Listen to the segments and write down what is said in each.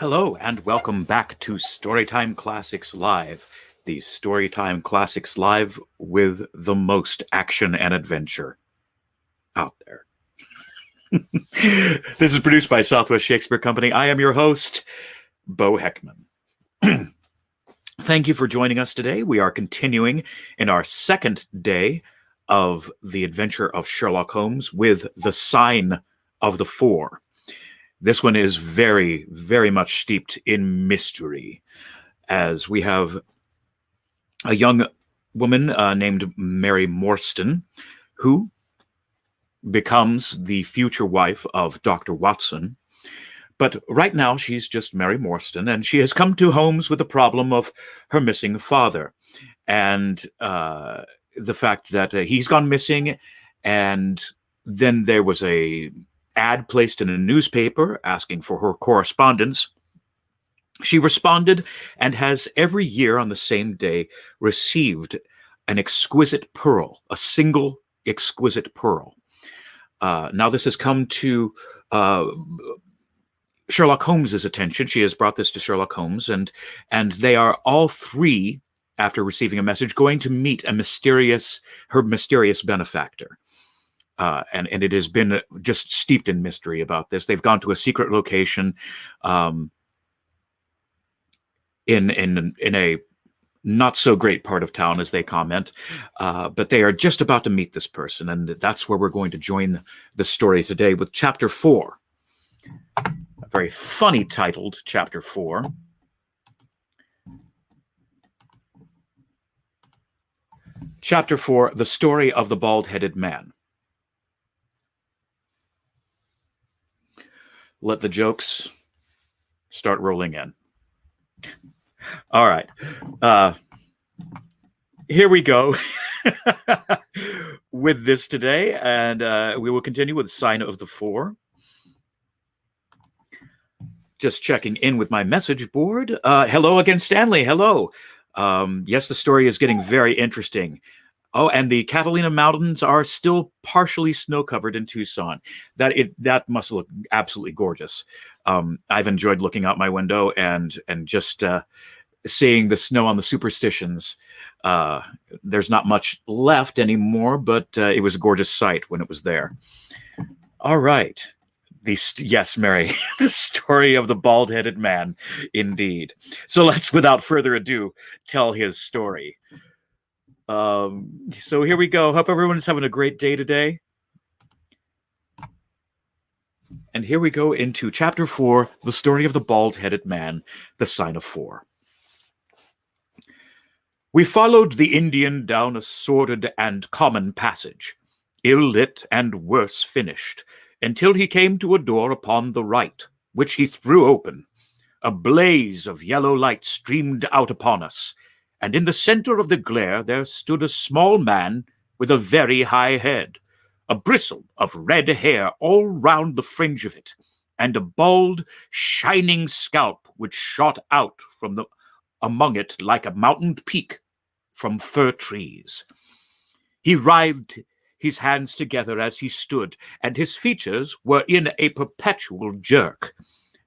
Hello, and welcome back to Storytime Classics Live, the Storytime Classics Live with the most action and adventure out there. This is produced by Southwest Shakespeare Company. I am your host, Bo Heckman. Thank you for joining us today. We are continuing in our second day of the adventure of Sherlock Holmes with The Sign of the Four. This one is very, very much steeped in mystery, as we have a young woman named Mary Morstan, who becomes the future wife of Dr. Watson. But right now, she's just Mary Morstan, and she has come to Holmes with the problem of her missing father, and the fact that he's gone missing, and then there was a ad placed in a newspaper asking for her correspondence. She responded and has every year on the same day received an exquisite pearl, a single exquisite pearl. Now this has come to Sherlock Holmes's attention. She has brought this to Sherlock Holmes, and they are all three, after receiving a message, going to meet her mysterious benefactor. And it has been just steeped in mystery about this. They've gone to a secret location in a not so great part of town, as they comment, but they are just about to meet this person, and that's where we're going to join the story today with Chapter 4. A very funny titled Chapter 4. Chapter 4, The Story of the Bald-Headed Man. Let the jokes start rolling in. All right. Here we go with this today, and we will continue with Sign of the Four. Just checking in with my message board. Hello again, Stanley. Hello. Yes, the story is getting very interesting. Oh, and the Catalina Mountains are still partially snow-covered in Tucson. That must look absolutely gorgeous. I've enjoyed looking out my window and just seeing the snow on the superstitions. There's not much left anymore, but it was a gorgeous sight when it was there. All right. Yes, Mary, the story of the bald-headed man, indeed. So let's, without further ado, tell his story. So here we go. Hope everyone is having a great day today. And here we go into Chapter 4, The Story of the Bald-Headed Man, The Sign of Four. We followed the Indian down a sordid and common passage, ill-lit and worse finished, until he came to a door upon the right, which he threw open. A blaze of yellow light streamed out upon us, and in the center of the glare there stood a small man with a very high head, a bristle of red hair all round the fringe of it, and a bald, shining scalp which shot out from among it like a mountain peak from fir trees. He writhed his hands together as he stood, and his features were in a perpetual jerk,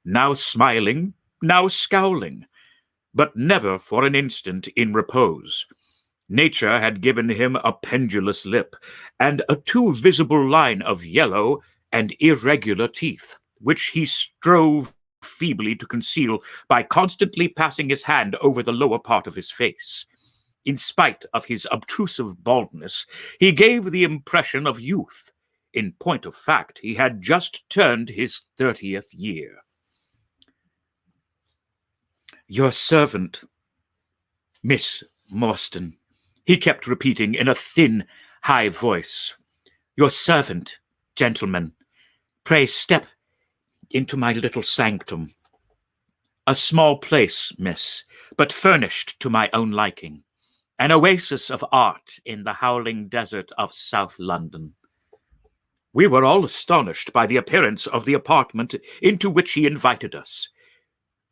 now smiling, now scowling, but never for an instant in repose. Nature had given him a pendulous lip, and a too visible line of yellow and irregular teeth, which he strove feebly to conceal by constantly passing his hand over the lower part of his face. In spite of his obtrusive baldness, he gave the impression of youth. In point of fact, he had just turned his 30th year. "Your servant, Miss Marston," he kept repeating in a thin, high voice. "Your servant, gentlemen. Pray step into my little sanctum. A small place, miss, but furnished to my own liking. An oasis of art in the howling desert of South London." We were all astonished by the appearance of the apartment into which he invited us.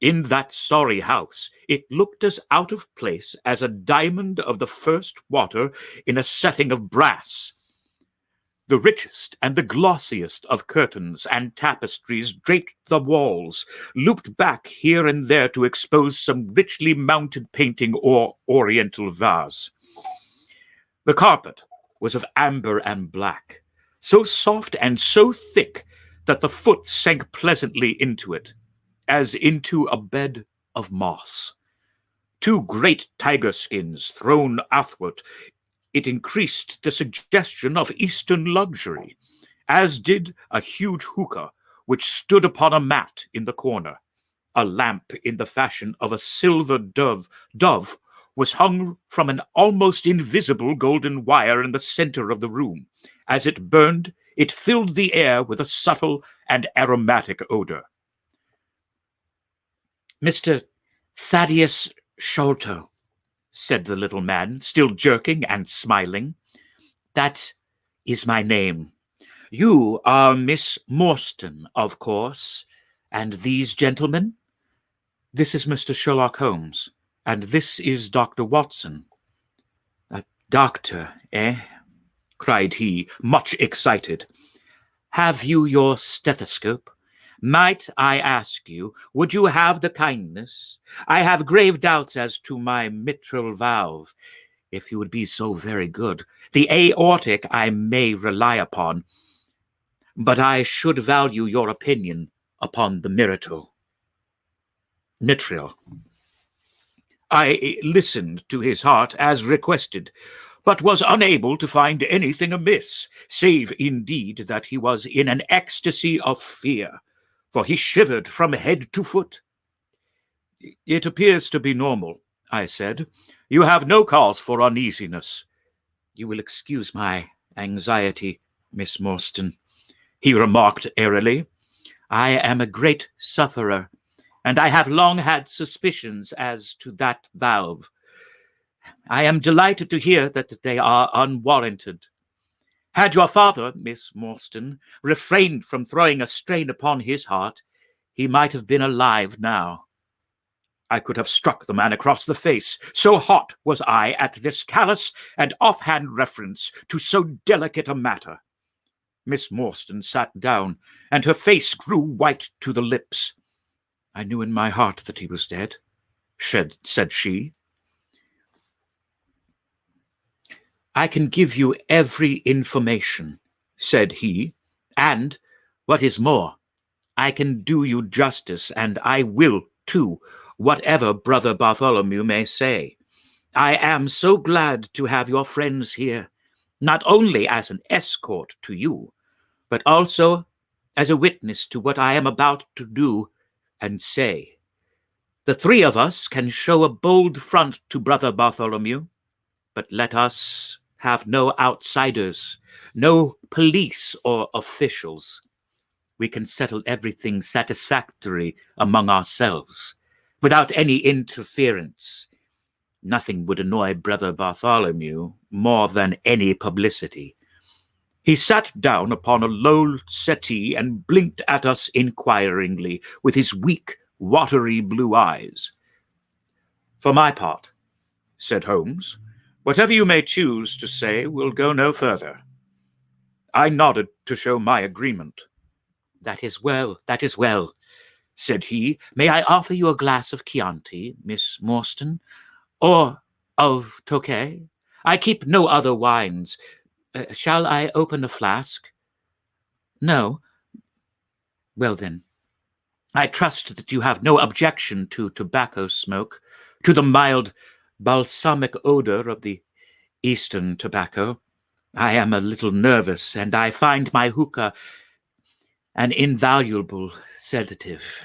In that sorry house, it looked as out of place as a diamond of the first water in a setting of brass. The richest and the glossiest of curtains and tapestries draped the walls, looped back here and there to expose some richly mounted painting or oriental vase. The carpet was of amber and black, so soft and so thick that the foot sank pleasantly into it, as into a bed of moss. Two great tiger skins thrown athwart, it increased the suggestion of Eastern luxury, as did a huge hookah which stood upon a mat in the corner. A lamp in the fashion of a silver dove was hung from an almost invisible golden wire in the center of the room. As it burned, it filled the air with a subtle and aromatic odor. "Mr. Thaddeus Sholto," said the little man, still jerking and smiling. "That is my name. You are Miss Morstan, of course. And these gentlemen?" "This is Mr. Sherlock Holmes, and this is Dr. Watson." "A doctor, eh?" cried he, much excited. "Have you your stethoscope? Might I ask you, would you have the kindness? I have grave doubts as to my mitral valve. If you would be so very good. The aortic I may rely upon, but I should value your opinion upon the mitral. I listened to his heart as requested, but was unable to find anything amiss, save indeed that he was in an ecstasy of fear, for he shivered from head to foot. "It appears to be normal," I said. "You have no cause for uneasiness." "You will excuse my anxiety, Miss Morstan," he remarked airily. "I am a great sufferer, and I have long had suspicions as to that valve. I am delighted to hear that they are unwarranted. Had your father, Miss Marston, refrained from throwing a strain upon his heart, he might have been alive now." I could have struck the man across the face, so hot was I at this callous and offhand reference to so delicate a matter. Miss Morstan sat down, and her face grew white to the lips. "I knew in my heart that he was dead," said she. "I can give you every information," said he, "and, what is more, I can do you justice, and I will, too, whatever Brother Bartholomew may say. I am so glad to have your friends here, not only as an escort to you, but also as a witness to what I am about to do and say. The three of us can show a bold front to Brother Bartholomew, but let us have no outsiders, no police or officials. We can settle everything satisfactorily among ourselves, without any interference. Nothing would annoy Brother Bartholomew more than any publicity." He sat down upon a low settee and blinked at us inquiringly with his weak, watery blue eyes. "For my part," said Holmes, "whatever you may choose to say will go no further." I nodded to show my agreement. That is well," said he. "May I offer you a glass of Chianti, Miss Morstan, or of Tokay? I keep no other wines. Shall I open a flask? No? Well then, I trust that you have no objection to tobacco smoke, to the mild balsamic odor of the Eastern tobacco. I am a little nervous, and I find my hookah an invaluable sedative."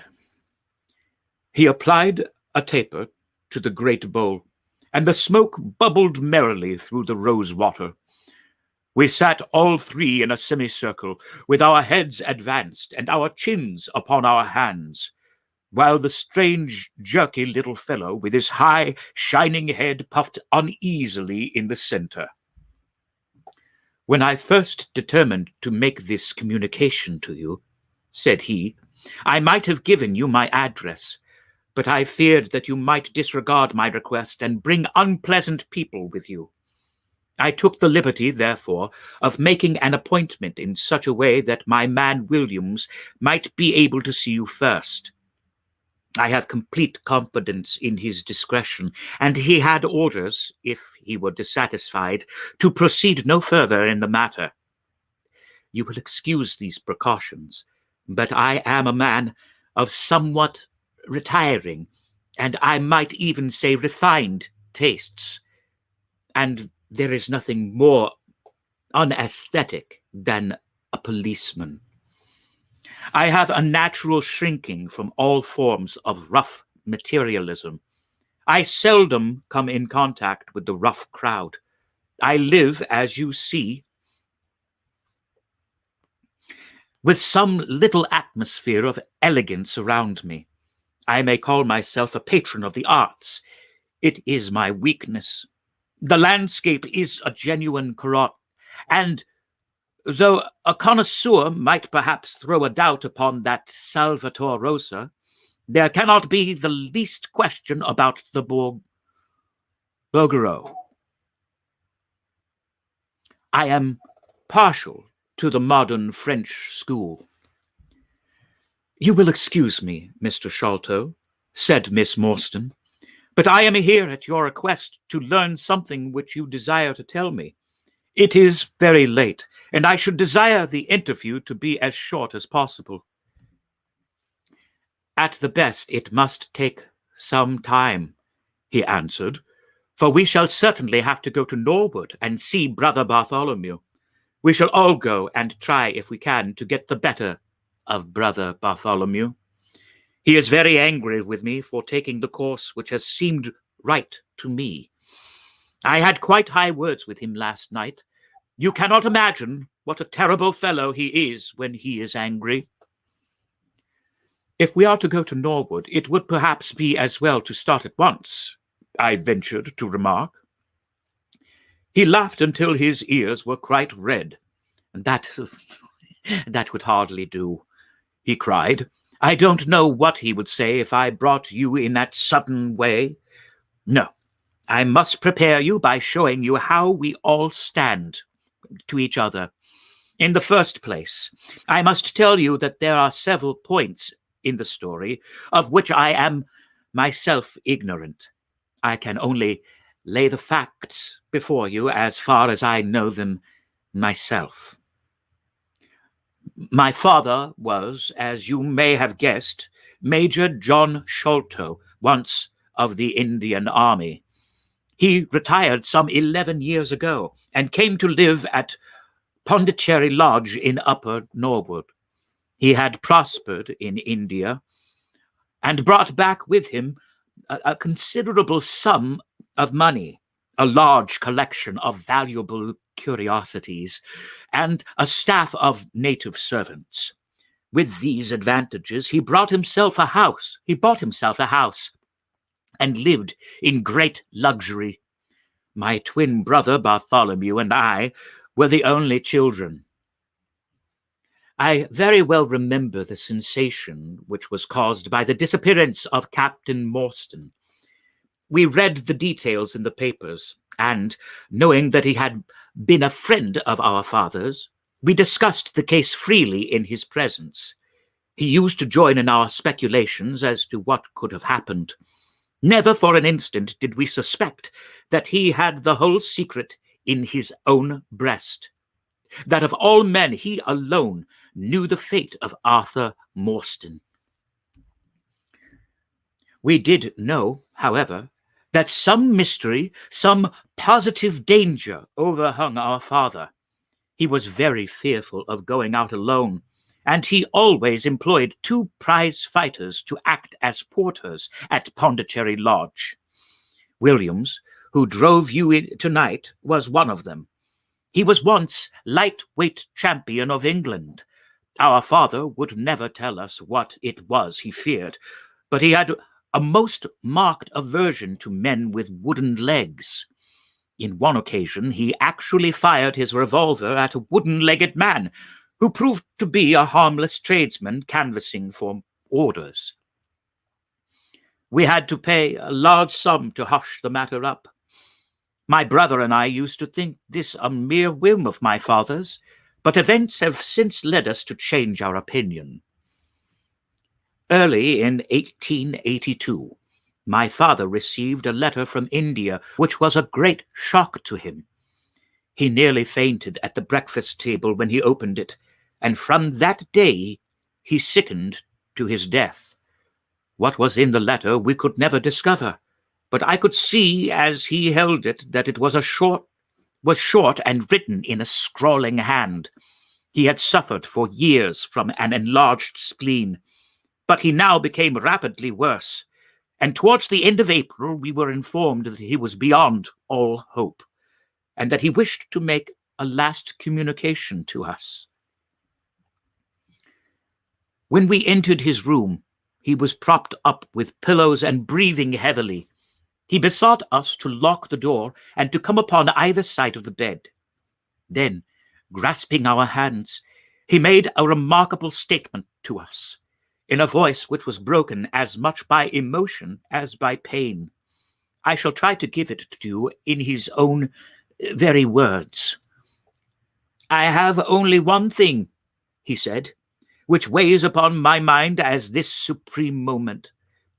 He applied a taper to the great bowl, and the smoke bubbled merrily through the rose water. We sat all three in a semicircle, with our heads advanced and our chins upon our hands, while the strange, jerky little fellow with his high, shining head puffed uneasily in the center. "When I first determined to make this communication to you," said he, "I might have given you my address, but I feared that you might disregard my request and bring unpleasant people with you. I took the liberty, therefore, of making an appointment in such a way that my man Williams might be able to see you first. I have complete confidence in his discretion, and he had orders, if he were dissatisfied, to proceed no further in the matter. You will excuse these precautions, but I am a man of somewhat retiring, and I might even say refined tastes, and there is nothing more unaesthetic than a policeman. I have a natural shrinking from all forms of rough materialism. I seldom come in contact with the rough crowd. I live, as you see, with some little atmosphere of elegance around me. I may call myself a patron of the arts. It is my weakness. The landscape is a genuine Corot, and though a connoisseur might perhaps throw a doubt upon that Salvator Rosa, there cannot be the least question about the Bouguereau. I am partial to the modern French school. You will excuse me, Mr. Sholto, said Miss Morstan, but I am here at your request to learn something which you desire to tell me. It is very late, and I should desire the interview to be as short as possible. At the best, it must take some time, he answered, for we shall certainly have to go to Norwood and see Brother Bartholomew. We shall all go and try, if we can, to get the better of Brother Bartholomew. He is very angry with me for taking the course which has seemed right to me. I had quite high words with him last night. You cannot imagine what a terrible fellow he is when he is angry. If we are to go to Norwood, it would perhaps be as well to start at once, I ventured to remark. He laughed until his ears were quite red. That would hardly do, he cried. I don't know what he would say if I brought you in that sudden way. No, I must prepare you by showing you how we all stand to each other. In the first place, I must tell you that there are several points in the story of which I am myself ignorant. I can only lay the facts before you as far as I know them myself. My father was, as you may have guessed, Major John Sholto, once of the Indian Army. He retired some 11 years ago and came to live at Pondicherry Lodge in Upper Norwood. He had prospered in India and brought back with him a considerable sum of money, a large collection of valuable curiosities, and a staff of native servants. With these advantages, he bought himself a house, and lived in great luxury. My twin brother Bartholomew and I were the only children. I very well remember the sensation which was caused by the disappearance of Captain Marston. We read the details in the papers, and, knowing that he had been a friend of our father's, we discussed the case freely in his presence. He used to join in our speculations as to what could have happened. Never for an instant did we suspect that he had the whole secret in his own breast, that of all men he alone knew the fate of Arthur Marston. We did know, however, that some mystery, some positive danger overhung our father. He was very fearful of going out alone, and he always employed 2 prize fighters to act as porters at Pondicherry Lodge. Williams, who drove you in tonight, was one of them. He was once lightweight champion of England. Our father would never tell us what it was he feared, but he had a most marked aversion to men with wooden legs. In one occasion, he actually fired his revolver at a wooden-legged man who proved to be a harmless tradesman canvassing for orders. We had to pay a large sum to hush the matter up. My brother and I used to think this a mere whim of my father's, but events have since led us to change our opinion. Early in 1882, my father received a letter from India which was a great shock to him. He nearly fainted at the breakfast table when he opened it, and from that day he sickened to his death. What was in the letter we could never discover, but I could see as he held it that it was short and written in a scrawling hand. He had suffered for years from an enlarged spleen, but he now became rapidly worse, and towards the end of April we were informed that he was beyond all hope, and that he wished to make a last communication to us. When we entered his room, he was propped up with pillows and breathing heavily. He besought us to lock the door and to come upon either side of the bed. Then, grasping our hands, he made a remarkable statement to us, in a voice which was broken as much by emotion as by pain. I shall try to give it to you in his own very words. "I have only one thing," he said, "which weighs upon my mind as this supreme moment.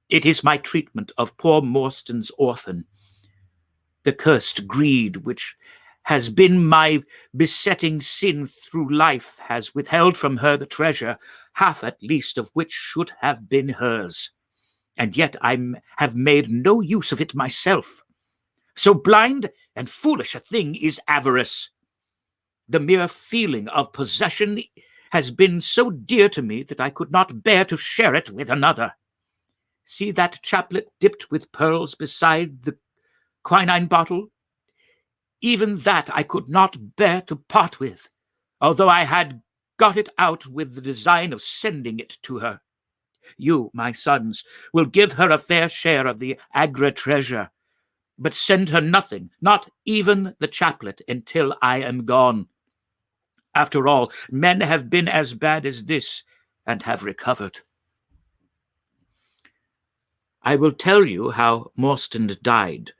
It is my treatment of poor Marston's orphan. The cursed greed which has been my besetting sin through life has withheld from her the treasure, half at least of which should have been hers. And yet I have made no use of it myself. So blind and foolish a thing is avarice. The mere feeling of possession has been so dear to me that I could not bear to share it with another. See that chaplet dipped with pearls beside the quinine bottle? Even that I could not bear to part with, although I had got it out with the design of sending it to her. You, my sons, will give her a fair share of the Agra treasure, but send her nothing, not even the chaplet, until I am gone. After all, men have been as bad as this, and have recovered. I will tell you how Marston died,"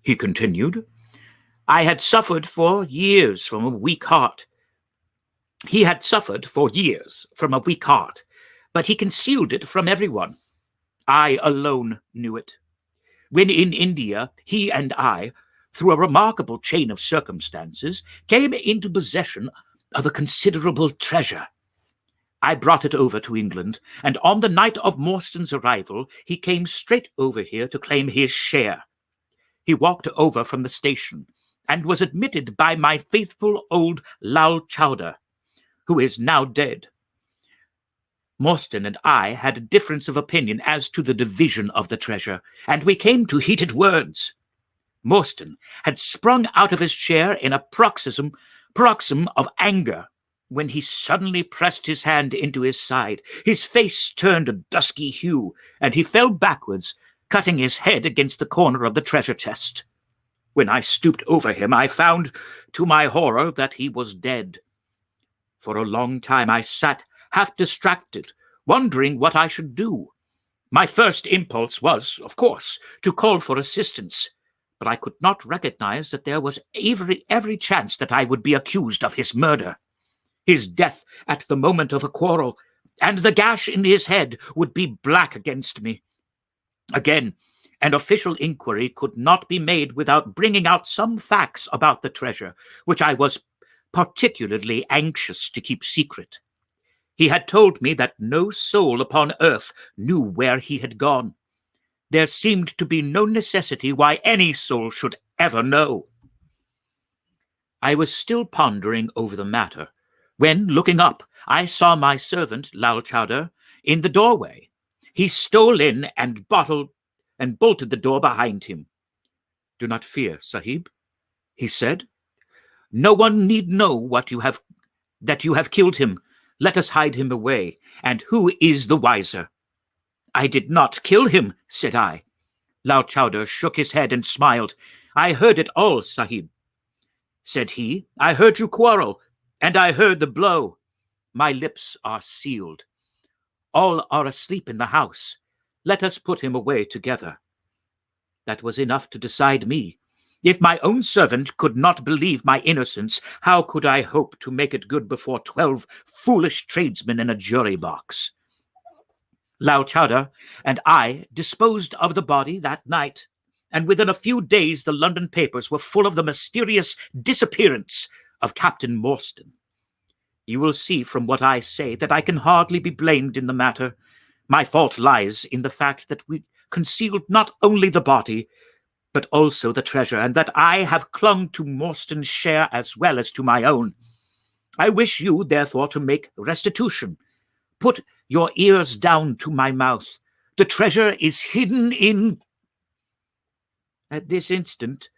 he continued. "I had suffered for years from a weak heart. He had suffered for years from a weak heart, but he concealed it from everyone. I alone knew it. When in India, he and I, through a remarkable chain of circumstances, came into possession of a considerable treasure. I brought it over to England, and on the night of Marston's arrival, he came straight over here to claim his share. He walked over from the station, and was admitted by my faithful old Lal Chowdhury, who is now dead. Marston and I had a difference of opinion as to the division of the treasure, and we came to heated words. Marston had sprung out of his chair in a paroxysm of anger, when he suddenly pressed his hand into his side. His face turned a dusky hue, and he fell backwards, cutting his head against the corner of the treasure chest. When I stooped over him, I found, to my horror, that he was dead. For a long time I sat half distracted, wondering what I should do. My first impulse was, of course, to call for assistance, but I could not recognize that there was every chance that I would be accused of his murder. His death at the moment of a quarrel, and the gash in his head would be black against me. Again, an official inquiry could not be made without bringing out some facts about the treasure, which I was particularly anxious to keep secret. He had told me that no soul upon earth knew where he had gone. There seemed to be no necessity why any soul should ever know. I was still pondering over the matter, when, looking up, I saw my servant, Lal Chowdhury, in the doorway. He stole in and bolted the door behind him. "Do not fear, Sahib," he said. "No one need know that you have killed him. Let us hide him away, and who is the wiser?" "I did not kill him," said I. Lal Chowdhury shook his head and smiled. "I heard it all, Sahib," said he. "I heard you quarrel, and I heard the blow. My lips are sealed. All are asleep in the house. Let us put him away together." That was enough to decide me. If my own servant could not believe my innocence, how could I hope to make it good before 12 foolish tradesmen in a jury box? Lal Chowdhury and I disposed of the body that night, and within a few days the London papers were full of the mysterious disappearance of Captain Morstan. You will see from what I say that I can hardly be blamed in the matter. My fault lies in the fact that we concealed not only the body, but also the treasure, and that I have clung to Morstan's share as well as to my own. I wish you, therefore, to make restitution. Put your ears down to my mouth. The treasure is hidden in... At this instant,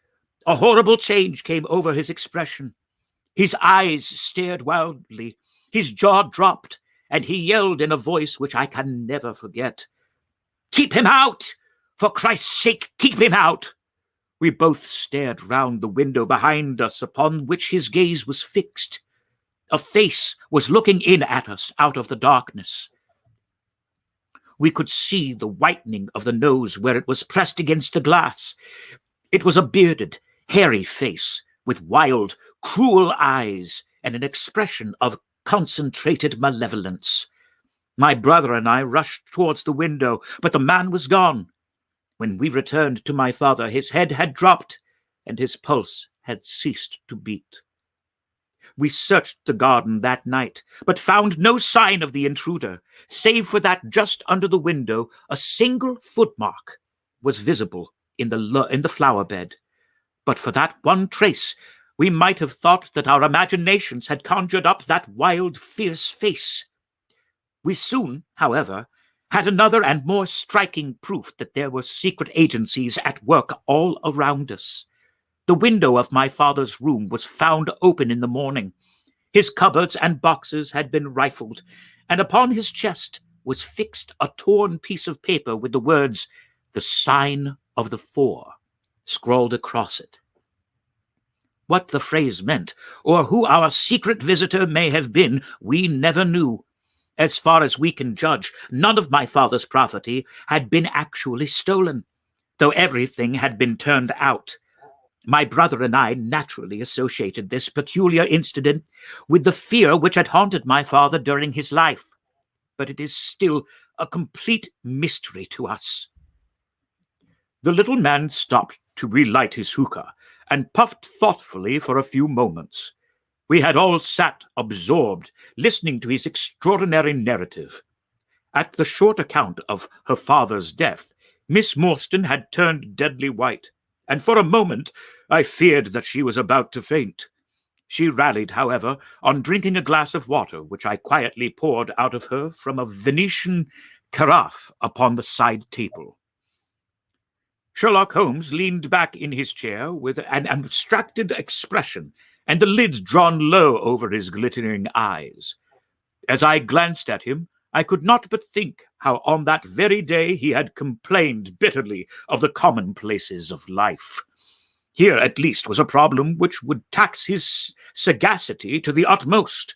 a horrible change came over his expression. His eyes stared wildly, his jaw dropped, and he yelled in a voice which I can never forget, "Keep him out! For Christ's sake, keep him out!" We both stared round the window behind us, upon which his gaze was fixed. A face was looking in at us out of the darkness. We could see the whitening of the nose where it was pressed against the glass. It was a bearded, hairy face, with wild, cruel eyes and an expression of concentrated malevolence. My brother and I rushed towards the window, but the man was gone. When we returned to my father, his head had dropped, and his pulse had ceased to beat. We searched the garden that night, but found no sign of the intruder, save for that just under the window a single footmark was visible in the flower bed. But for that one trace, we might have thought that our imaginations had conjured up that wild, fierce face. We soon, however, had another and more striking proof that there were secret agencies at work all around us. The window of my father's room was found open in the morning. His cupboards and boxes had been rifled, and upon his chest was fixed a torn piece of paper with the words, "The Sign of the Four," scrawled across it. What the phrase meant, or who our secret visitor may have been, we never knew. As far as we can judge, none of my father's property had been actually stolen, though everything had been turned out. My brother and I naturally associated this peculiar incident with the fear which had haunted my father during his life, but it is still a complete mystery to us. The little man stopped to relight his hookah and puffed thoughtfully for a few moments. We had all sat absorbed, listening to his extraordinary narrative. At the short account of her father's death, Miss Morstan had turned deadly white, and for a moment I feared that she was about to faint. She rallied, however, on drinking a glass of water, which I quietly poured out of her from a Venetian carafe upon the side table. Sherlock Holmes leaned back in his chair with an abstracted expression, and the lids drawn low over his glittering eyes. As I glanced at him, I could not but think how on that very day he had complained bitterly of the commonplaces of life. Here, at least, was a problem which would tax his sagacity to the utmost.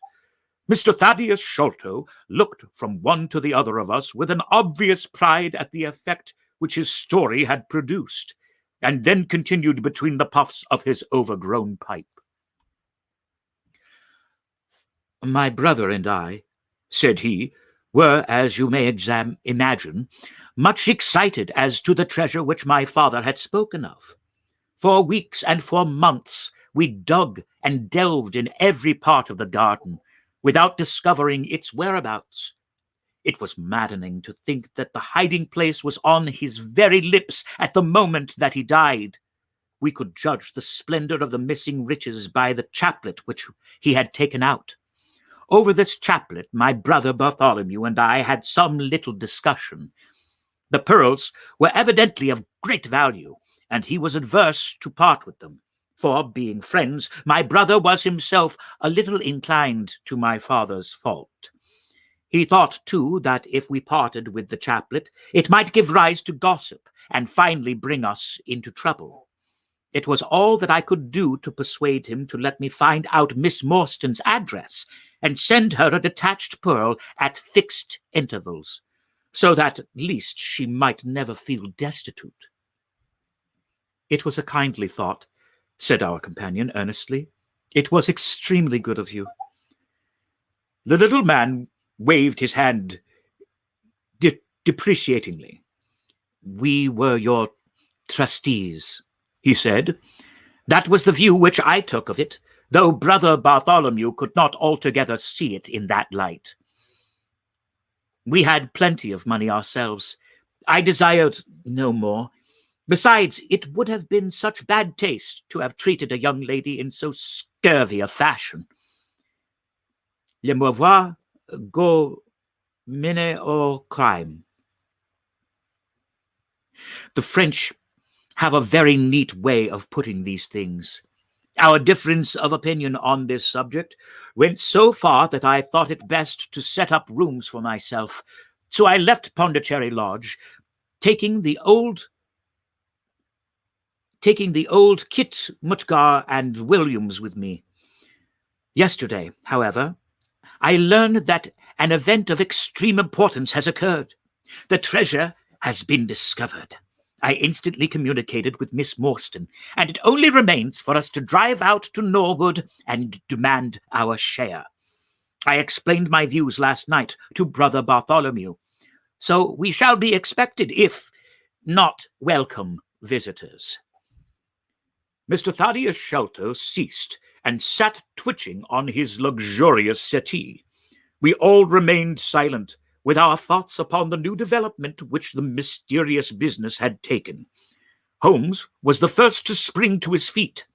Mr. Thaddeus Sholto looked from one to the other of us with an obvious pride at the effect which his story had produced, and then continued between the puffs of his overgrown pipe. "My brother and I," said he, "were, as you may imagine, much excited as to the treasure which my father had spoken of. For weeks and for months we dug and delved in every part of the garden, without discovering its whereabouts. It was maddening to think that the hiding place was on his very lips at the moment that he died. We could judge the splendor of the missing riches by the chaplet which he had taken out. Over this chaplet my brother Bartholomew and I had some little discussion. The pearls were evidently of great value, and he was averse to part with them, for, being friends, my brother was himself a little inclined to my father's fault. He thought, too, that if we parted with the chaplet, it might give rise to gossip, and finally bring us into trouble. It was all that I could do to persuade him to let me find out Miss Morstan's address, and send her a detached pearl at fixed intervals, so that at least she might never feel destitute. It was a kindly thought, said our companion earnestly. "It was extremely good of you." The little man waved his hand depreciatingly. "We were your trustees," he said. "That was the view which I took of it, though Brother Bartholomew could not altogether see it in that light. We had plenty of money ourselves. I desired no more. Besides, it would have been such bad taste to have treated a young lady in so scurvy a fashion. Le mauvoir go mene au crime. The French have a very neat way of putting these things. Our difference of opinion on this subject went so far that I thought it best to set up rooms for myself. So I left Pondicherry Lodge, taking the old Kit, Mutgar, and Williams with me. Yesterday, however, I learned that an event of extreme importance has occurred. The treasure has been discovered. I instantly communicated with Miss Morstan, and it only remains for us to drive out to Norwood and demand our share. I explained my views last night to Brother Bartholomew, so we shall be expected, if not welcome, visitors." Mr. Thaddeus Sholto ceased and sat twitching on his luxurious settee. We all remained silent, with our thoughts upon the new development which the mysterious business had taken. Holmes was the first to spring to his feet.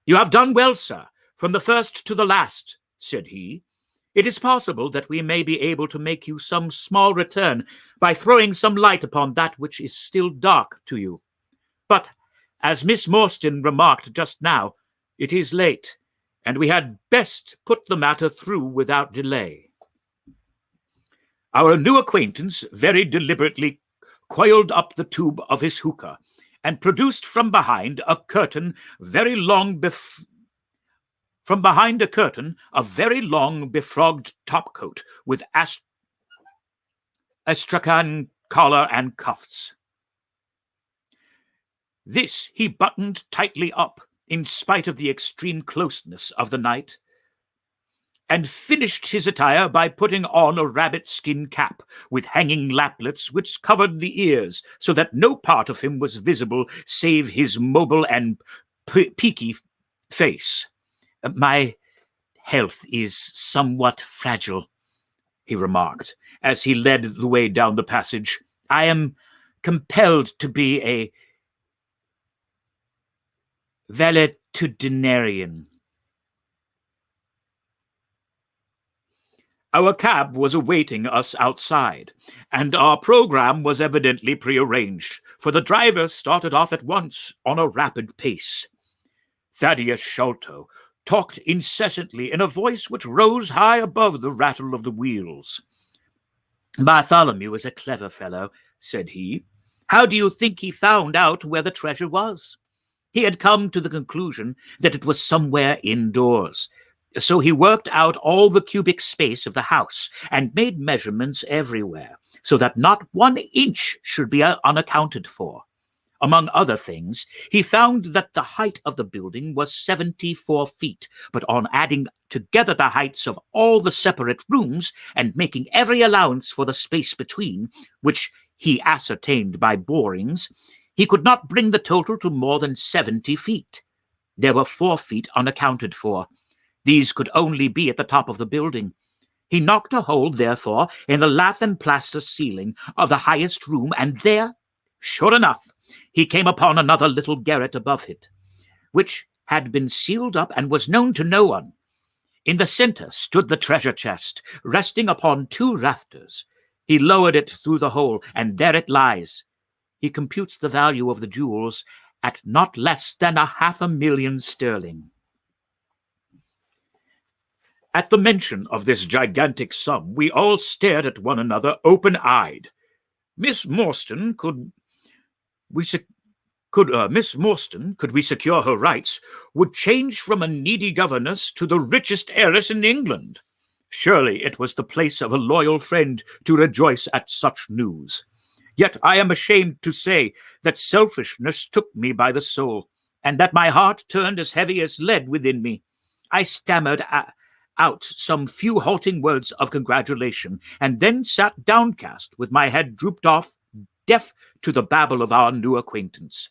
"You have done well, sir, from the first to the last," said he. "It is possible that we may be able to make you some small return by throwing some light upon that which is still dark to you. But, as Miss Morstan remarked just now, it is late, and we had best put the matter through without delay." Our new acquaintance very deliberately coiled up the tube of his hookah and produced from behind a curtain a very long befrogged topcoat with astrakhan collar and cuffs. This he buttoned tightly up, in spite of the extreme closeness of the night, and finished his attire by putting on a rabbit-skin cap with hanging laplets which covered the ears, so that no part of him was visible save his mobile and peaky face. "My health is somewhat fragile," he remarked, as he led the way down the passage. "I am compelled to be a valetudinarian." Our cab was awaiting us outside, and our program was evidently prearranged, for the driver started off at once on a rapid pace. Thaddeus Sholto talked incessantly in a voice which rose high above the rattle of the wheels. "Bartholomew is a clever fellow," said he. "How do you think he found out where the treasure was? He had come to the conclusion that it was somewhere indoors. So he worked out all the cubic space of the house and made measurements everywhere, so that not 1 inch should be unaccounted for. Among other things, he found that the height of the building was 74 feet, but on adding together the heights of all the separate rooms and making every allowance for the space between, which he ascertained by borings, he could not bring the total to more than 70 feet. There were 4 feet unaccounted for. These could only be at the top of the building. He knocked a hole, therefore, in the lath and plaster ceiling of the highest room, and there, sure enough, he came upon another little garret above it, which had been sealed up and was known to no one. In the center stood the treasure chest, resting upon 2 rafters. He lowered it through the hole, and there it lies. He computes the value of the jewels at not less than 500,000 sterling. At the mention of this gigantic sum, we all stared at one another open-eyed. Miss Morstan, could we secure her rights, would change from a needy governess to the richest heiress in England. Surely it was the place of a loyal friend to rejoice at such news. Yet I am ashamed to say that selfishness took me by the soul. and that my heart turned as heavy as lead within me. I stammered out some few halting words of congratulation, and then sat downcast with my head drooped off, deaf to the babble of our new acquaintance.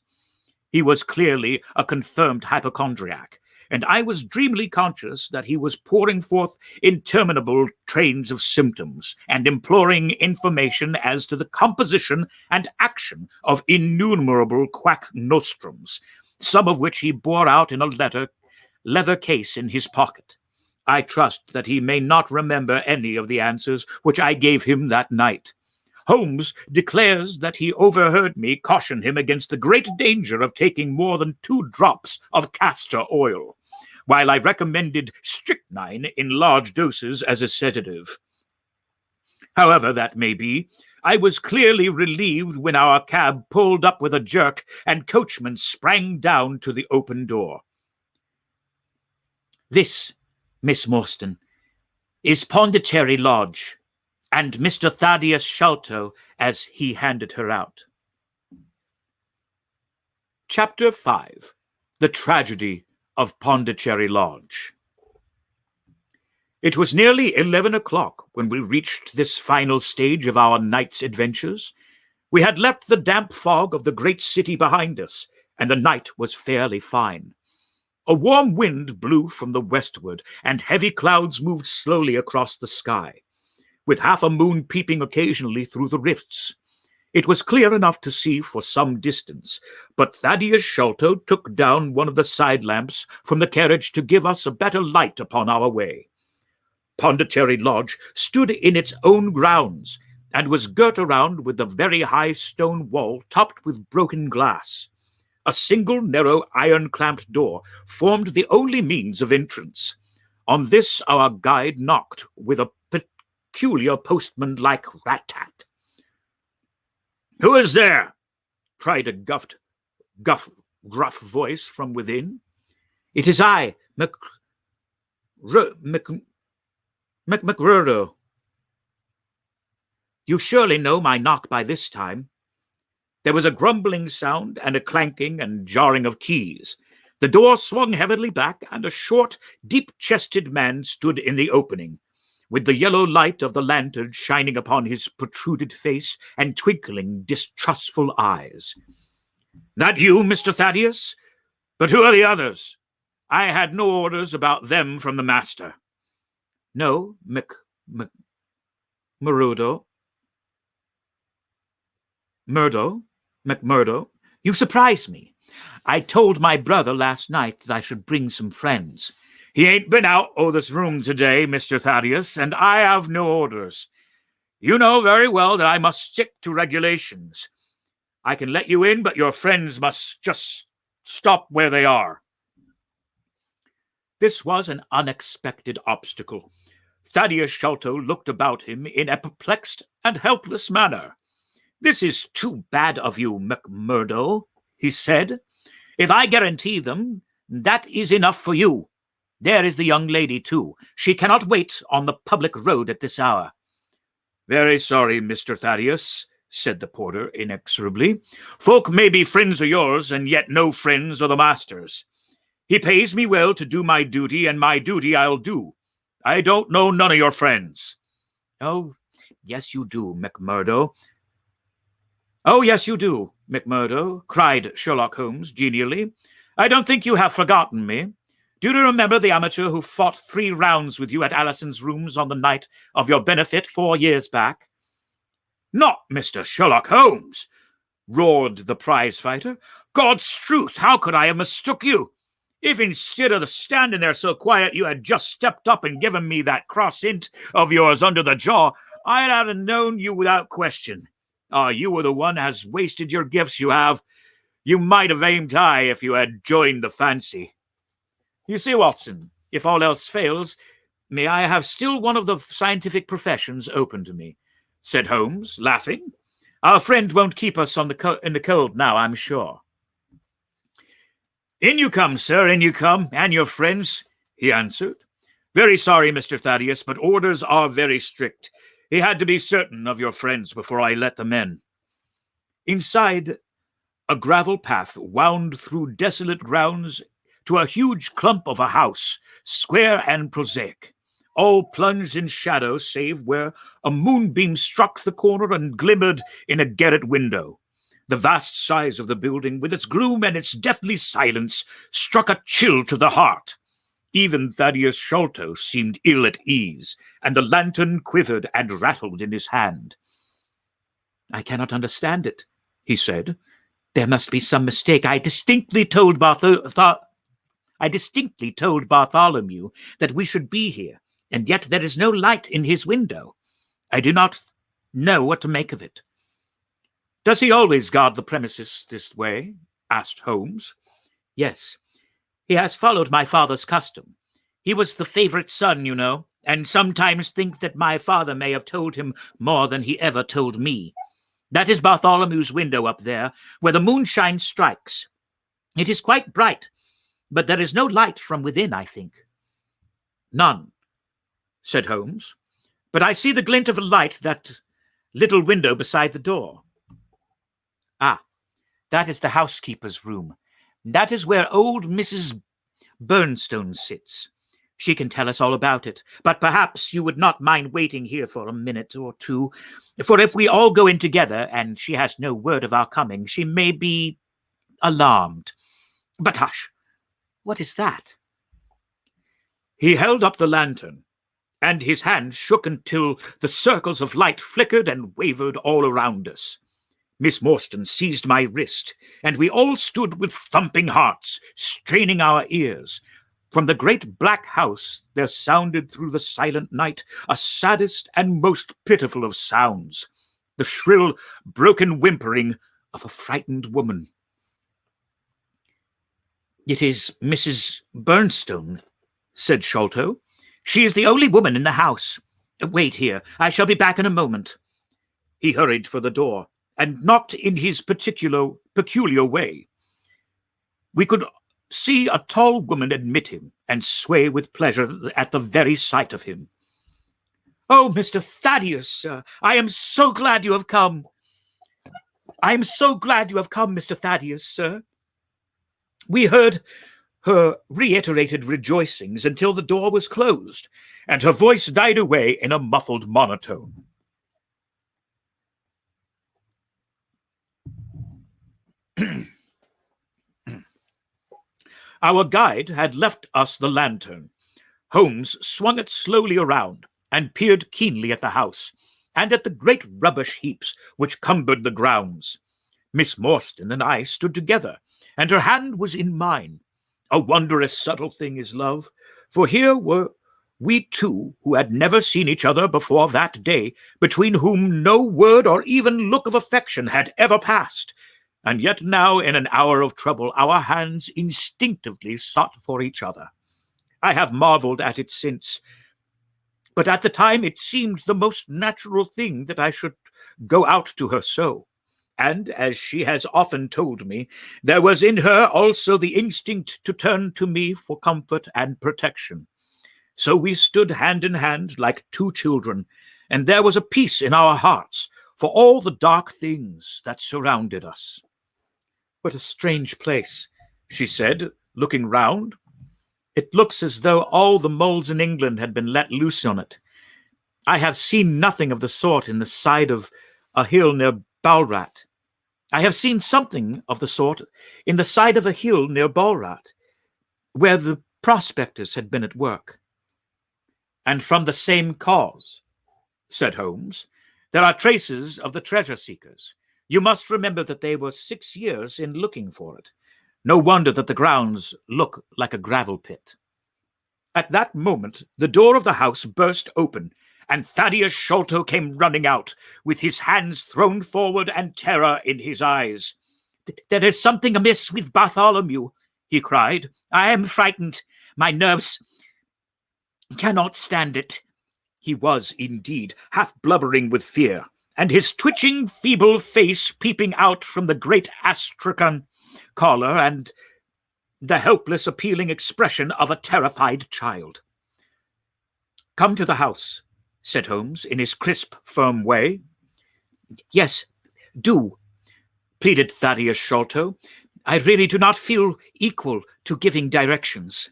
He was clearly a confirmed hypochondriac, and I was dreamily conscious that he was pouring forth interminable trains of symptoms and imploring information as to the composition and action of innumerable quack nostrums, some of which he bore out in a leather case in his pocket. I trust that he may not remember any of the answers which I gave him that night. Holmes declares that he overheard me caution him against the great danger of taking more than 2 drops of castor oil, while I recommended strychnine in large doses as a sedative. However that may be, I was clearly relieved when our cab pulled up with a jerk and coachman sprang down to the open door. "This, Miss Morstan, is Pondicherry Lodge, and Mr. Thaddeus Sholto," as he handed her out. Chapter 5. The Tragedy of Pondicherry Lodge. It was nearly 11 o'clock when we reached this final stage of our night's adventures. We had left the damp fog of the great city behind us, and the night was fairly fine. A warm wind blew from the westward, and heavy clouds moved slowly across the sky, with half a moon peeping occasionally through the rifts. It was clear enough to see for some distance, but Thaddeus Sholto took down one of the side lamps from the carriage to give us a better light upon our way. Pondicherry Lodge stood in its own grounds, and was girt around with a very high stone wall topped with broken glass. A single narrow iron-clamped door formed the only means of entrance. On this our guide knocked with a peculiar postman-like rat-tat. "Who is there?" cried a gruff voice from within. "It is I, McMurdo. You surely know my knock by this time." There was a grumbling sound and a clanking and jarring of keys. The door swung heavily back, and a short, deep-chested man stood in the opening, with the yellow light of the lantern shining upon his protruded face and twinkling, distrustful eyes. "That you, Mr. Thaddeus? But who are the others? I had no orders about them from the master." "No, McMurdo, you surprise me. I told my brother last night that I should bring some friends." "He ain't been out o' this room today, Mr. Thaddeus, and I have no orders. You know very well that I must stick to regulations. I can let you in, but your friends must just stop where they are." This was an unexpected obstacle. Thaddeus Sholto looked about him in a perplexed and helpless manner. "This is too bad of you, McMurdo," he said. "If I guarantee them, that is enough for you. There is the young lady, too. She cannot wait on the public road at this hour." "Very sorry, Mr. Thaddeus," said the porter inexorably. "Folk may be friends of yours, and yet no friends of the master's. He pays me well to do my duty, and my duty I'll do. I don't know none of your friends." "Oh, yes, you do, McMurdo." "Oh, yes, you do, McMurdo," cried Sherlock Holmes genially. "I don't think you have forgotten me. Do you remember the amateur who fought 3 rounds with you at Allison's rooms on the night of your benefit 4 years back?" "Not Mr. Sherlock Holmes!" roared the prize-fighter. "God's truth, how could I have mistook you? If instead of standing there so quiet you had just stepped up and given me that cross hint of yours under the jaw, I'd have known you without question. You were the one has wasted your gifts, you have. You might have aimed high if you had joined the fancy. You see, Watson, if all else fails, may I have still one of the scientific professions open to me," said Holmes, laughing. "Our friend won't keep us in the cold now, I'm sure." "In you come, sir, in you come, and your friends," he answered. "Very sorry, Mr. Thaddeus, but orders are very strict. He had to be certain of your friends before I let them in." Inside, A gravel path wound through desolate grounds to a huge clump of a house, square and prosaic, all plunged in shadow save where a moonbeam struck the corner and glimmered in a garret window. The vast size of the building, with its gloom and its deathly silence, struck a chill to the heart. Even Thaddeus Sholto seemed ill at ease, and the lantern quivered and rattled in his hand. "I cannot understand it," he said. "There must be some mistake. I distinctly told Bartholomew that we should be here, and yet there is no light in his window. I do not know what to make of it." "Does he always guard the premises this way?" asked Holmes. "Yes. He has followed my father's custom. He was the favorite son, you know, and sometimes think that my father may have told him more than he ever told me. That is Bartholomew's window up there, where the moonshine strikes. It is quite bright, but there is no light from within, I think." "None," said Holmes, "but I see the glint of a light that little window beside the door." "Ah, that is the housekeeper's room. That is where old Mrs. Bernstone sits. She can tell us all about it, but perhaps you would not mind waiting here for a minute or two, for if we all go in together and she has no word of our coming, she may be alarmed. But hush, what is that?" He held up the lantern, and his hand shook until the circles of light flickered and wavered all around us. Miss Morstan seized my wrist, and we all stood with thumping hearts, straining our ears. From the great black house there sounded through the silent night a saddest and most pitiful of sounds, the shrill, broken whimpering of a frightened woman. "It is Mrs. Bernstone," said Sholto. "She is the only woman in the house. Wait here. I shall be back in a moment." He hurried for the door and knocked in his peculiar way. We could see a tall woman admit him and sway with pleasure at the very sight of him. "Oh, Mr. Thaddeus, sir, I am so glad you have come. I am so glad you have come, Mr. Thaddeus, sir." We heard her reiterated rejoicings until the door was closed, and her voice died away in a muffled monotone. Our guide had left us the lantern. Holmes swung it slowly around and peered keenly at the house and at the great rubbish heaps which cumbered the grounds. Miss Morstan and I stood together, and her hand was in mine. A wondrous subtle thing is love, for here were we two who had never seen each other before that day, between whom no word or even look of affection had ever passed, and yet now, in an hour of trouble, our hands instinctively sought for each other. I have marveled at it since, but at the time it seemed the most natural thing that I should go out to her so. And, as she has often told me, there was in her also the instinct to turn to me for comfort and protection. So we stood hand in hand like two children, and there was a peace in our hearts for all the dark things that surrounded us. "What a strange place," she said, looking round. "It looks as though all the moles in England had been let loose on it. I have seen nothing of the sort in the side of a hill near Balrat. I have seen something of the sort in the side of a hill near Balrat, where the prospectors had been at work." "And from the same cause," said Holmes. "There are traces of the treasure-seekers. You must remember that they were 6 years in looking for it. No wonder that the grounds look like a gravel pit." At that moment, the door of the house burst open, and Thaddeus Sholto came running out, with his hands thrown forward and terror in his eyes. "There is something amiss with Bartholomew," he cried. "I am frightened. My nerves cannot stand it." He was, indeed, half blubbering with fear, and his twitching, feeble face peeping out from the great astrakhan collar and the helpless, appealing expression of a terrified child. "Come to the house," said Holmes, in his crisp, firm way. "Yes, do. pleaded Thaddeus Sholto. "I really do not feel equal to giving directions."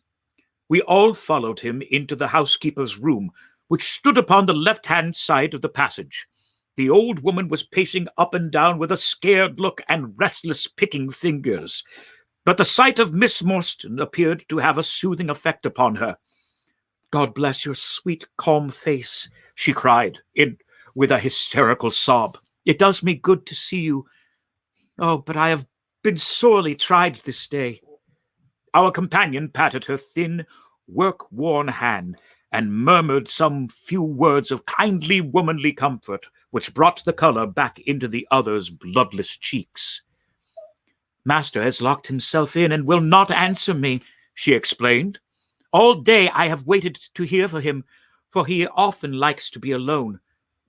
We all followed him into the housekeeper's room, which stood upon the left-hand side of the passage. The old woman was pacing up and down with a scared look and restless picking fingers, but the sight of Miss Morstan appeared to have a soothing effect upon her. "God bless your sweet, calm face," she cried, with a hysterical sob. "It does me good to see you. Oh, but I have been sorely tried this day." Our companion patted her thin, work-worn hand and murmured some few words of kindly womanly comfort, which brought the color back into the other's bloodless cheeks. "Master has locked himself in and will not answer me," she explained. "All day I have waited to hear from him, for he often likes to be alone.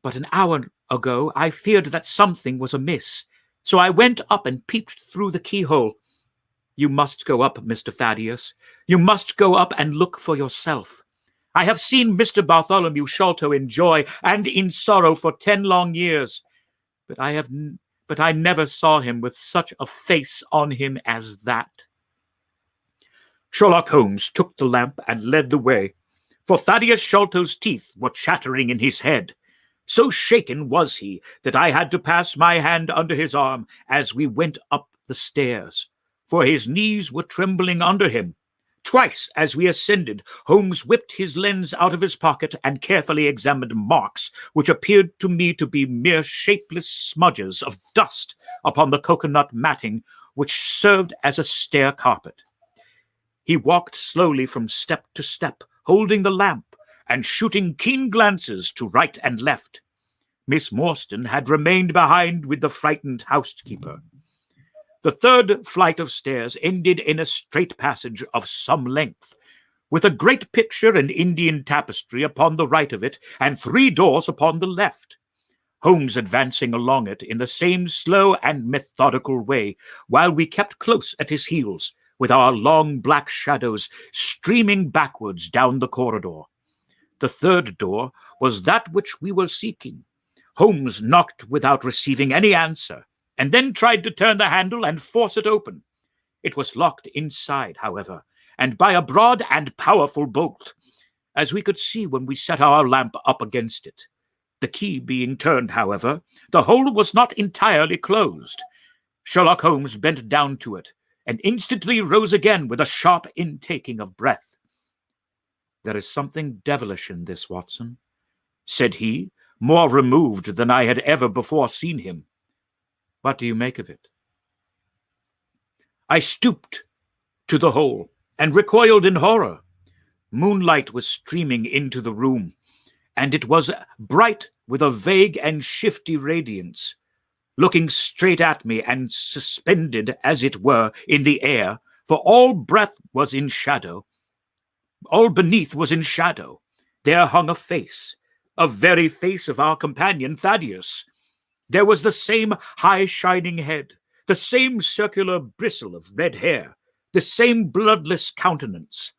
But an hour ago I feared that something was amiss, so I went up and peeped through the keyhole. You must go up, Mr. Thaddeus. You must go up and look for yourself. I have seen Mr. Bartholomew Sholto in joy and in sorrow for 10 long years, but I never saw him with such a face on him as that." Sherlock Holmes took the lamp and led the way, for Thaddeus Sholto's teeth were chattering in his head. So shaken was he that I had to pass my hand under his arm as we went up the stairs, for his knees were trembling under him. Twice, as we ascended, Holmes whipped his lens out of his pocket and carefully examined marks which appeared to me to be mere shapeless smudges of dust upon the coconut matting which served as a stair carpet. He walked slowly from step to step, holding the lamp and shooting keen glances to right and left. Miss Morstan had remained behind with the frightened housekeeper. The third flight of stairs ended in a straight passage of some length, with a great picture in Indian tapestry upon the right of it and 3 doors upon the left. Holmes advancing along it in the same slow and methodical way, while we kept close at his heels, with our long black shadows streaming backwards down the corridor. The third door was that which we were seeking. Holmes knocked without receiving any answer, and then tried to turn the handle and force it open. It was locked inside, however, and by a broad and powerful bolt, as we could see when we set our lamp up against it. The key being turned, however, the hole was not entirely closed. Sherlock Holmes bent down to it, and instantly rose again with a sharp intaking of breath. "There is something devilish in this, Watson," said he, more removed than I had ever before seen him. "What do you make of it?" I stooped to the hole and recoiled in horror. Moonlight was streaming into the room, and it was bright with a vague and shifty radiance, looking straight at me and suspended, as it were, in the air, for all breath was in shadow. All beneath was in shadow. There hung a face, a very face of our companion Thaddeus. There was the same high shining head, the same circular bristle of red hair, the same bloodless countenance.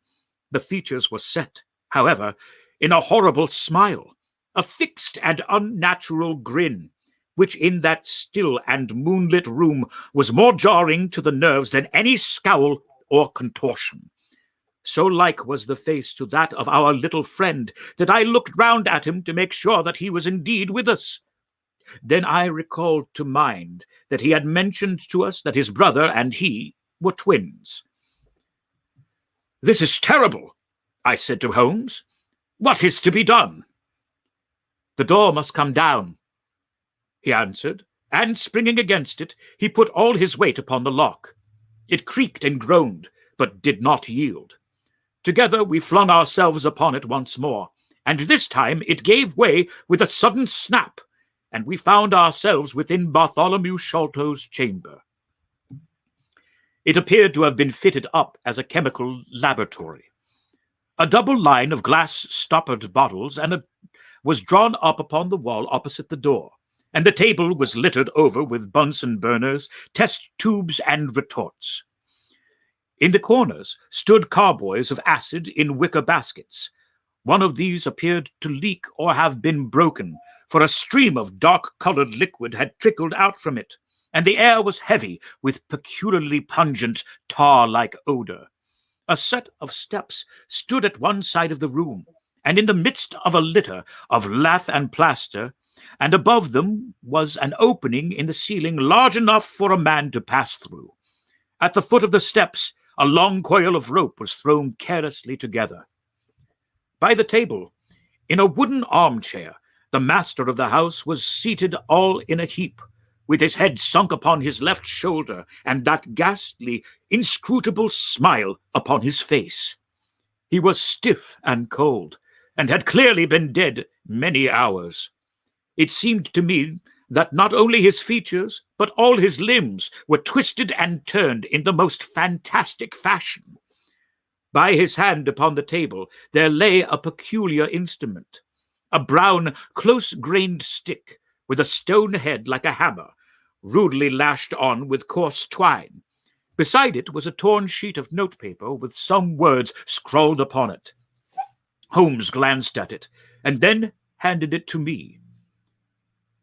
The features were set, however, in a horrible smile, a fixed and unnatural grin, which in that still and moonlit room was more jarring to the nerves than any scowl or contortion. So like was the face to that of our little friend that I looked round at him to make sure that he was indeed with us. Then I recalled to mind that he had mentioned to us that his brother and he were twins. "This is terrible," I said to Holmes. "What is to be done?" "The door must come down," he answered, and springing against it, he put all his weight upon the lock. It creaked and groaned, but did not yield. Together we flung ourselves upon it once more, and this time it gave way with a sudden snap, and we found ourselves within Bartholomew Sholto's chamber. It appeared to have been fitted up as a chemical laboratory. A double line of glass-stoppered bottles was drawn up upon the wall opposite the door, and the table was littered over with Bunsen burners, test tubes, and retorts. In the corners stood carboys of acid in wicker baskets. One of these appeared to leak or have been broken, for a stream of dark-colored liquid had trickled out from it. and the air was heavy with peculiarly pungent, tar-like odor. A set of steps stood at one side of the room, and in the midst of a litter of lath and plaster, and above them was an opening in the ceiling large enough for a man to pass through. At the foot of the steps, a long coil of rope was thrown carelessly together. By the table, in a wooden armchair, the master of the house was seated all in a heap, with his head sunk upon his left shoulder, and that ghastly, inscrutable smile upon his face. He was stiff and cold, and had clearly been dead many hours. It seemed to me that not only his features, but all his limbs were twisted and turned in the most fantastic fashion. By his hand upon the table there lay a peculiar instrument, a brown, close-grained stick with a stone head like a hammer, rudely lashed on with coarse twine. Beside it was a torn sheet of notepaper with some words scrawled upon it. Holmes glanced at it, and then handed it to me.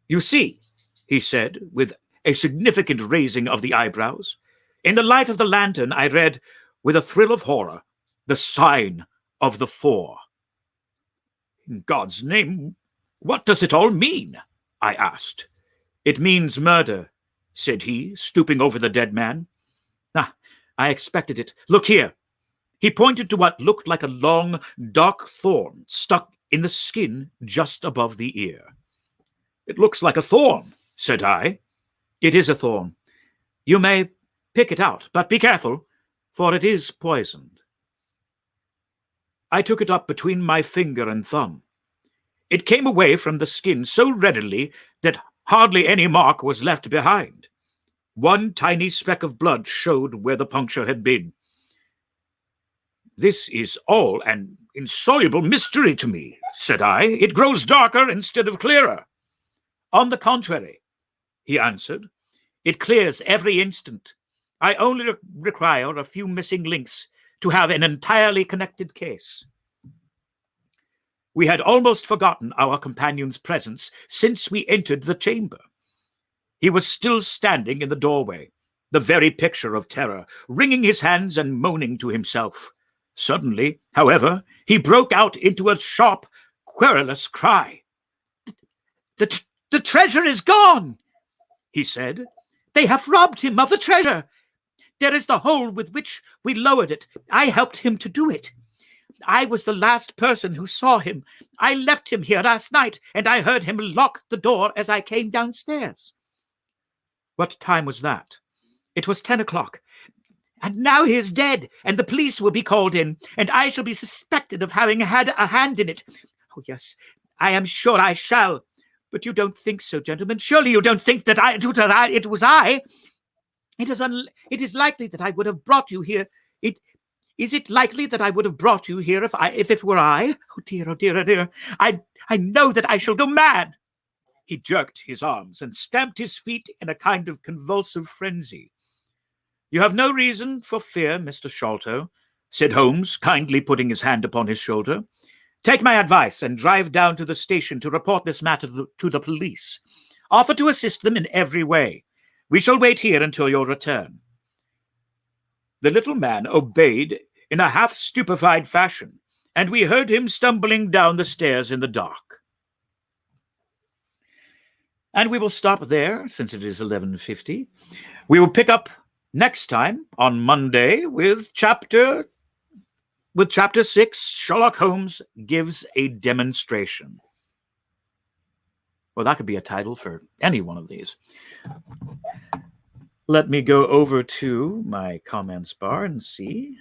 "You see," he said, with a significant raising of the eyebrows. In the light of the lantern I read, with a thrill of horror, the sign of the four. "In God's name, what does it all mean?" I asked. "It means murder," said he, stooping over the dead man. "Ah, I expected it. Look here." He pointed to what looked like a long, dark thorn stuck in the skin just above the ear. "It looks like a thorn," said I. "It is a thorn. You may pick it out, but be careful, for it is poisoned." I took it up between my finger and thumb. It came away from the skin so readily that hardly any mark was left behind. One tiny speck of blood showed where the puncture had been. "This is all an insoluble mystery to me," said I. "It grows darker instead of clearer." "On the contrary," he answered, "it clears every instant. I only require a few missing links to have an entirely connected case." We had almost forgotten our companion's presence since we entered the chamber. He was still standing in the doorway, the very picture of terror, wringing his hands and moaning to himself. Suddenly, however, he broke out into a sharp, querulous cry. The treasure is gone," he said. "They have robbed him of the treasure. There is the hole with which we lowered it. I helped him to do it. I was the last person who saw him. I left him here last night, and I heard him lock the door as I came downstairs." "What time was that?" "It was 10 o'clock. And now he is dead, and the police will be called in, and I shall be suspected of having had a hand in it. Oh, yes, I am sure I shall. But you don't think so, gentlemen. Surely you don't think that it was I. It is likely that I would have brought you here. Is it likely that I would have brought you here if it were I? Oh dear, oh dear, oh dear. I know that I shall go mad." He jerked his arms and stamped his feet in a kind of convulsive frenzy. "You have no reason for fear, Mr. Sholto," said Holmes, kindly putting his hand upon his shoulder. "Take my advice and drive down to the station to report this matter to the police. Offer to assist them in every way. We shall wait here until your return." The little man obeyed in a half-stupefied fashion, and we heard him stumbling down the stairs in the dark. And we will stop there, since it is 11:50. We will pick up next time on Monday with Chapter 6, Sherlock Holmes Gives a Demonstration. Well, that could be a title for any one of these. Let me go over to my comments bar and see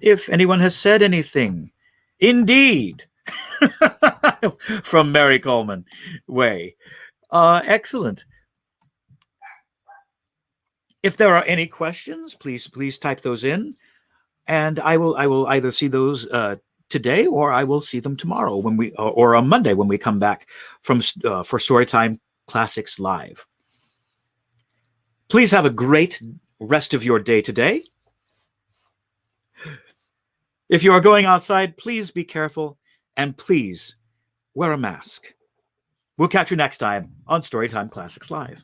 if anyone has said anything. Indeed. From Mary Coleman Way. Excellent. If there are any questions, please type those in, and I will either see those today, or I will see them tomorrow or on Monday when we come back for Storytime Classics Live. Please have a great rest of your day today. If you are going outside, please be careful, and please wear a mask. We'll catch you next time on Storytime Classics Live.